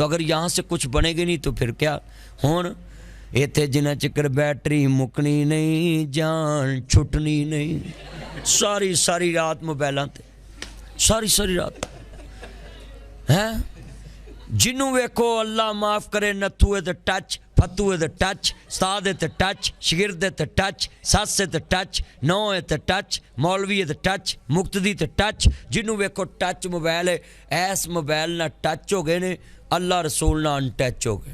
تو اگر یہاں سے کچھ بنے گی نہیں تو پھر کیا ہون ایتھے جنہ چکر بیٹری مکنی نہیں جان چھٹنی نہیں ساری ساری رات موبائلاں تے ساری رات ہیں جنوں ویکھو اللہ معاف کرے نتھو تے ٹچ فتو تے ٹچ استاد تے ٹچ شاگرد تے ٹچ سس تے ٹچ نو تے ٹچ مولوی تے ٹچ مقتدی تے ٹچ جنوں ویکھو ٹچ موبائل ہے ایس موبائل نہ ٹچ ہو گئے نے اللہ رسول نہ ان ٹچ ہو گئے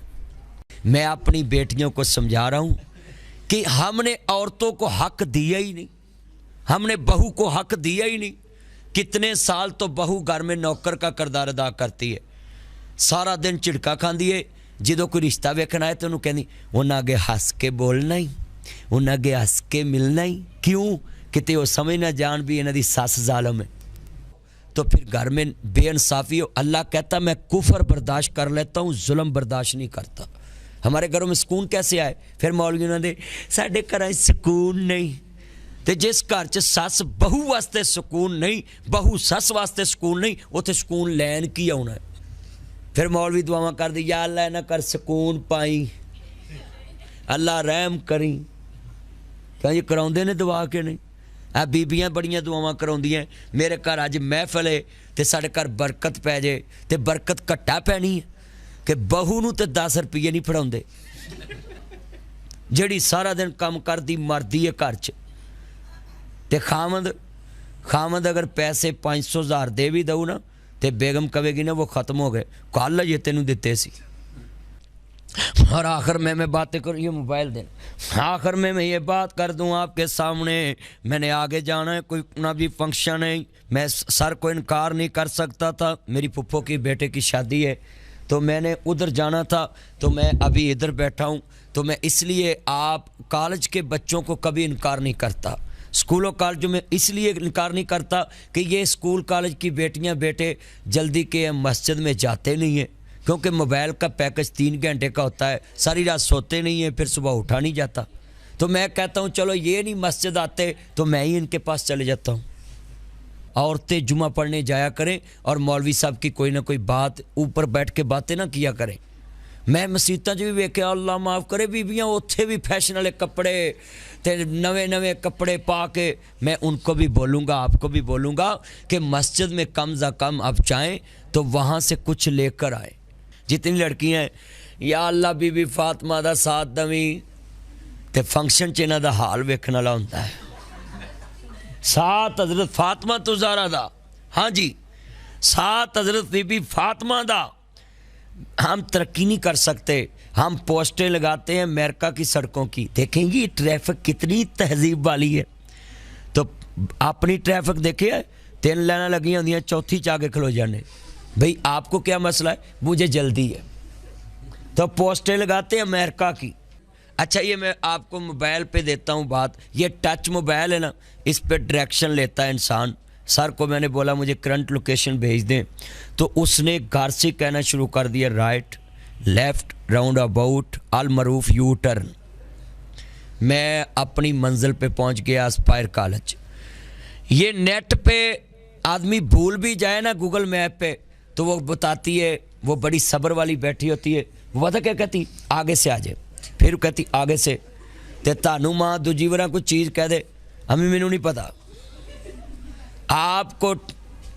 میں اپنی بیٹیوں کو سمجھا رہا ہوں کہ ہم نے عورتوں کو حق دیا ہی نہیں ہم نے بہو کو حق دیا ہی نہیں کتنے سال تو بہو گھر میں نوکر کا کردار ادا کرتی ہے سارا دن چڑکا کھاندی ہے جدوں کوئی رشتہ ویکھنا ہے تو انہوں کہنی انہاں اگے ہس کے بولنا ہی انہاں اگے ہس کے ملنا ہی کیوں کتے وہ سمجھ نہ جان بھی انہاں دی ساس ظالم ہے تو پھر گھر میں بے انصافی ہو اللہ کہتا میں کفر برداشت کر لیتا ہوں ظلم برداشت نہیں کرتا ہمارے گھروں میں سکون کیسے آئے پھر مولوی نے دے ساڈے گھراں سکون نہیں تے جس گھر چ سس بہو واسطے سکون نہیں بہو سس واسطے سکون نہیں اوتھے سکون لین کی آنا ہے پھر مولوی دعاواں کر دی یا اللہ نہ کر سکون پائی اللہ رحم کریں کہ یہ کراؤندے نے دعا کے نہیں بیبیاں بڑیاں دعاواں کراؤندیاں میرے گھر اج محفل ہے تے ساڈے گھر برکت پی جائے تے برکت گھٹا پینی ہے کہ بہو نو تے 10 روپیے نہیں پھڑاؤندے جڑی سارا دن کام کردی مردی ہے گھر چ تے خامد اگر پیسے 500,000 دے بھی دو نا تے بیگم کہے گی نا وہ ختم ہو گئے کل یہ تینوں دیتے سی اور آخر میں باتیں کروں یہ موبائل دینا آخر میں یہ بات کر دوں آپ کے سامنے میں نے آگے جانا ہے کوئی نہ بھی فنکشن ہے میں سر کو انکار نہیں کر سکتا تھا میری پھپھو کی بیٹے کی شادی ہے تو میں نے ادھر جانا تھا تو میں ابھی ادھر بیٹھا ہوں تو میں اس لیے آپ کالج کے بچوں کو کبھی انکار نہیں کرتا اسکولوں کالجوں میں اس لیے انکار نہیں کرتا کہ یہ اسکول کالج کی بیٹیاں بیٹے جلدی کے مسجد میں جاتے نہیں ہیں کیونکہ موبائل کا پیکج 3 گھنٹے کا ہوتا ہے ساری رات سوتے نہیں ہیں پھر صبح اٹھا نہیں جاتا تو میں کہتا ہوں چلو یہ نہیں مسجد آتے تو میں ہی ان کے پاس چلے جاتا ہوں عورتیں جمعہ پڑھنے جایا کریں اور مولوی صاحب کی کوئی نہ کوئی بات اوپر بیٹھ کے باتیں نہ کیا کریں میں مسیتاں بھی ویکھیا اللہ معاف کرے بیبیاں اوتھے بھی فیشن والے کپڑے تے نوے کپڑے پا کے میں ان کو بھی بولوں گا آپ کو بھی بولوں گا کہ مسجد میں کم از کم اب جائیں تو وہاں سے کچھ لے کر آئے جتنی لڑکیاں ہیں یا اللہ بی بی فاطمہ دا ساتھ دویں تے فنکشن چ انہاں دا حال ویکھن والا ہوندا ہے ساتھ حضرت فاطمہ تو زہرا دا ہاں جی ساتھ حضرت بی بی فاطمہ دا ہم ترقی نہیں کر سکتے ہم پوسٹیں لگاتے ہیں امریکہ کی سڑکوں کی دیکھیں گی ٹریفک کتنی تہذیب والی ہے تو اپنی ٹریفک دیکھے 3 لائنیں لگی ہوندیاں چوتھی چاہ کے کھلو جانے بھئی آپ کو کیا مسئلہ ہے مجھے جلدی ہے تو پوسٹیں لگاتے ہیں امریکہ کی اچھا یہ میں آپ کو موبائل پہ دیتا ہوں بات یہ ٹچ موبائل ہے نا اس پہ ڈائریکشن لیتا ہے انسان سر کو میں نے بولا مجھے کرنٹ لوکیشن بھیج دیں تو اس نے گھر سے کہنا شروع کر دیا رائٹ لیفٹ راؤنڈ اباؤٹ المعروف یو ٹرن میں اپنی منزل پہ پہنچ گیا اسپائر کالج یہ نیٹ پہ آدمی بھول بھی جائے نا گوگل میپ پہ تو وہ بتاتی ہے وہ بڑی صبر والی بیٹھی ہوتی ہے وہ پتہ کیا کہتی آگے سے آ جائے پھر کہتی آگے سے تے تانوں ماں دوجی وارا کوئی چیز کہہ دے ہمیں مینوں نہیں پتا آپ کو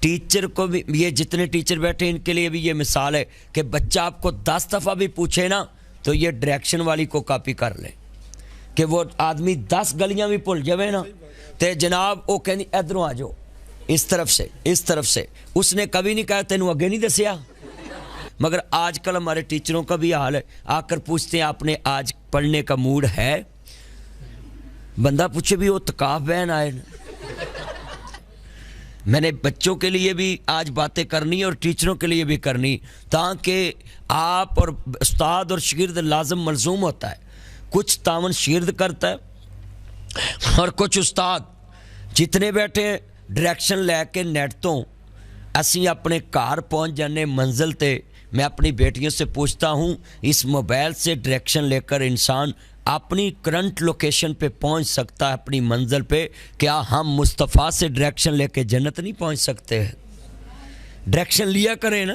ٹیچر کو بھی یہ جتنے ٹیچر بیٹھے ان کے لیے بھی یہ مثال ہے کہ بچہ آپ کو 10 دفعہ بھی پوچھے نا تو یہ ڈائریکشن والی کو کاپی کر لے کہ وہ آدمی 10 گلیاں بھی بھول جائے نا تے جناب وہ کہنی ادھروں آ جاؤ اس طرف سے اس نے کبھی نہیں کہا تینوں اگے نہیں دسیا مگر آج کل ہمارے ٹیچروں کا بھی حال ہے آ کر پوچھتے ہیں آپ نے آج پڑھنے کا موڈ ہے بندہ پوچھے بھی وہ تکاف بہن آئے میں نے بچوں کے لیے بھی آج باتیں کرنی اور ٹیچروں کے لیے بھی کرنی تاکہ آپ اور استاد اور شاگرد لازم ملزوم ہوتا ہے کچھ تعاون شاگرد کرتا ہے اور کچھ استاد جتنے بیٹھے ڈائریکشن لے کے نیٹ تو اسی اپنے کار پہنچ جانے منزل تے میں اپنی بیٹیوں سے پوچھتا ہوں اس موبائل سے ڈائریکشن لے کر انسان اپنی کرنٹ لوکیشن پہ پہنچ سکتا ہے اپنی منزل پہ کیا ہم مصطفیٰ سے ڈائریکشن لے کے جنت نہیں پہنچ سکتے ڈائریکشن لیا کریں نا